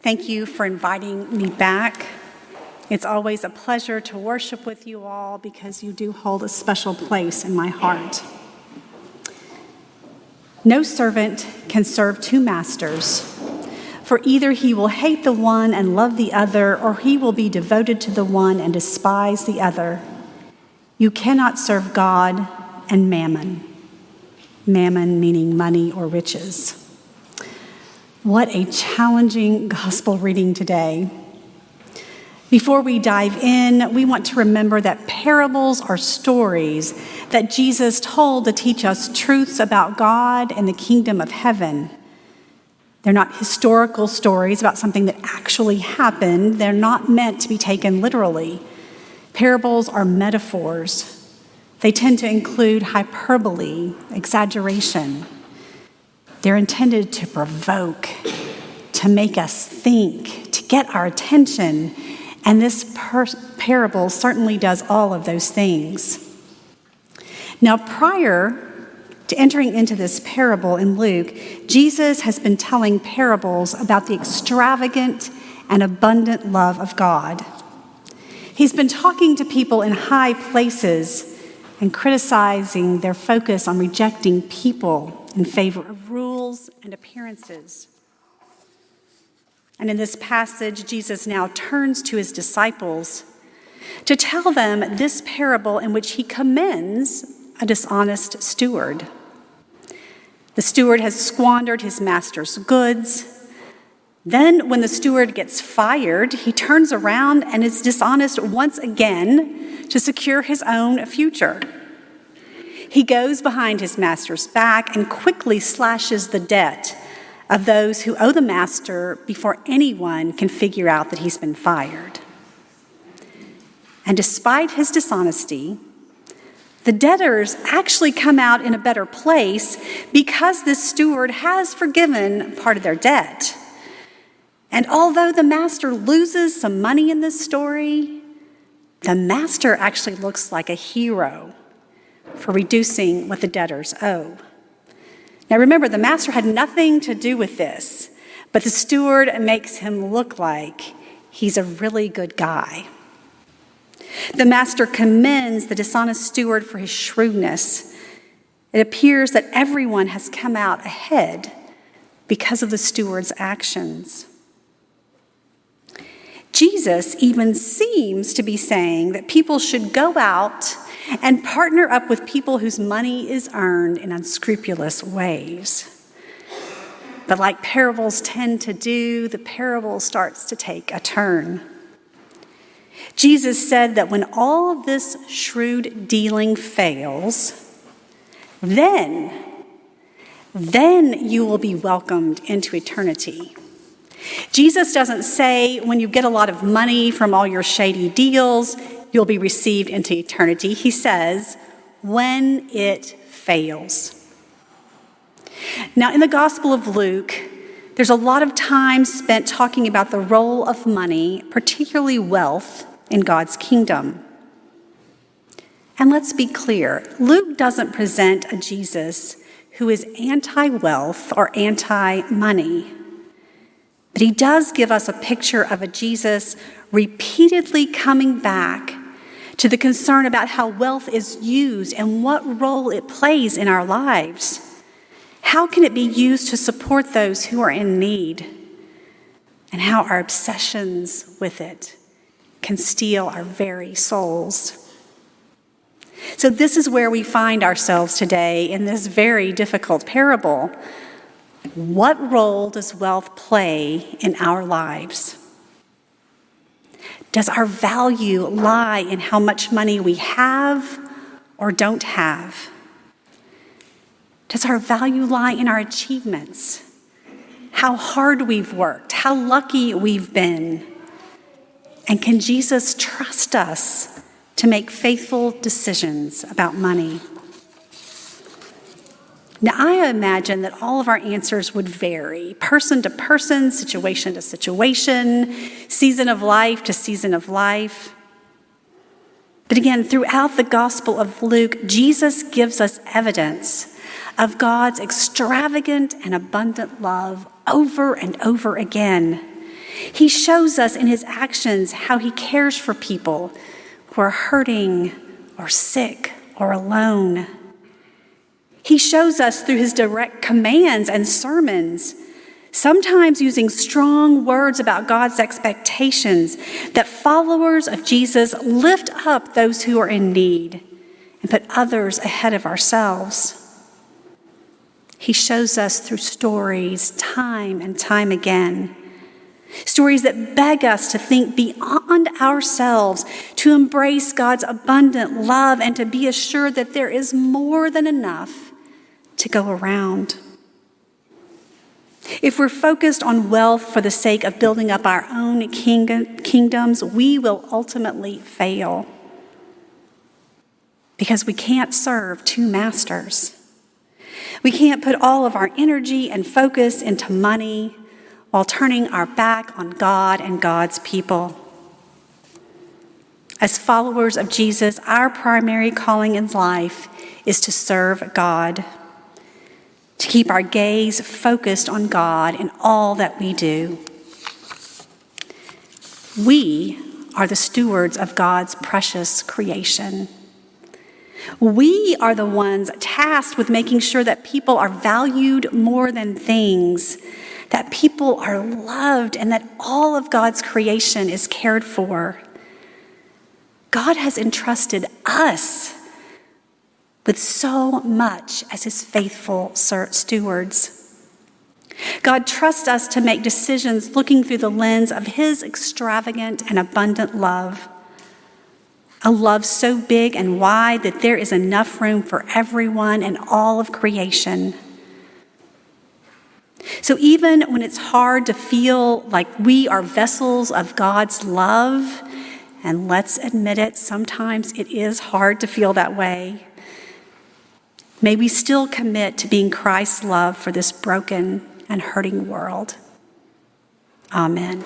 Thank you for inviting me back. It's always a pleasure to worship with you all because you do hold a special place in my heart. No servant can serve two masters, for either he will hate the one and love the other, or he will be devoted to the one and despise the other. You cannot serve God and mammon. Mammon meaning money or riches. What a challenging gospel reading today. Before we dive in, we want to remember that parables are stories that Jesus told to teach us truths about God and the kingdom of heaven. They're not historical stories about something that actually happened. They're not meant to be taken literally. Parables are metaphors. They tend to include hyperbole, exaggeration. They're intended to provoke, to make us think, to get our attention. And this parable certainly does all of those things. Now, prior to entering into this parable in Luke, Jesus has been telling parables about the extravagant and abundant love of God. He's been talking to people in high places and criticizing their focus on rejecting people in favor of rules and appearances. And in this passage, Jesus now turns to his disciples to tell them this parable in which he commends a dishonest steward. The steward has squandered his master's goods. Then when the steward gets fired, he turns around and is dishonest once again to secure his own future. He goes behind his master's back and quickly slashes the debt of those who owe the master before anyone can figure out that he's been fired. And despite his dishonesty, the debtors actually come out in a better place because this steward has forgiven part of their debt. And although the master loses some money in this story, the master actually looks like a hero for reducing what the debtors owe. Now remember, the master had nothing to do with this, but the steward makes him look like he's a really good guy. The master commends the dishonest steward for his shrewdness. It appears that everyone has come out ahead because of the steward's actions. Jesus even seems to be saying that people should go out and partner up with people whose money is earned in unscrupulous ways. But like parables tend to do, the parable starts to take a turn. Jesus said that when all this shrewd dealing fails, then you will be welcomed into eternity. Jesus doesn't say when you get a lot of money from all your shady deals, you'll be received into eternity. He says, when it fails. Now, in the Gospel of Luke, there's a lot of time spent talking about the role of money, particularly wealth, in God's kingdom. And let's be clear, Luke doesn't present a Jesus who is anti-wealth or anti-money. But he does give us a picture of a Jesus repeatedly coming back to the concern about how wealth is used and what role it plays in our lives. How can it be used to support those who are in need? And how our obsessions with it can steal our very souls. So this is where we find ourselves today in this very difficult parable. What role does wealth play in our lives? Does our value lie in how much money we have or don't have? Does our value lie in our achievements? How hard we've worked, how lucky we've been? And can Jesus trust us to make faithful decisions about money? Now, I imagine that all of our answers would vary, person to person, situation to situation, season of life to season of life. But again, throughout the Gospel of Luke, Jesus gives us evidence of God's extravagant and abundant love over and over again. He shows us in his actions how he cares for people who are hurting or sick or alone. He shows us through his direct commands and sermons, sometimes using strong words about God's expectations, that followers of Jesus lift up those who are in need and put others ahead of ourselves. He shows us through stories time and time again. Stories that beg us to think beyond ourselves, to embrace God's abundant love, and to be assured that there is more than enough to go around. If we're focused on wealth for the sake of building up our own kingdoms, we will ultimately fail, because we can't serve two masters. We can't put all of our energy and focus into money while turning our back on God and God's people. As followers of Jesus, our primary calling in life is to serve God, to keep our gaze focused on God in all that we do. We are the stewards of God's precious creation. We are the ones tasked with making sure that people are valued more than things, that people are loved, and that all of God's creation is cared for. God has entrusted us with so much as his faithful stewards. God trusts us to make decisions looking through the lens of his extravagant and abundant love, a love so big and wide that there is enough room for everyone and all of creation. So even when it's hard to feel like we are vessels of God's love, and let's admit it, sometimes it is hard to feel that way, may we still commit to being Christ's love for this broken and hurting world. Amen.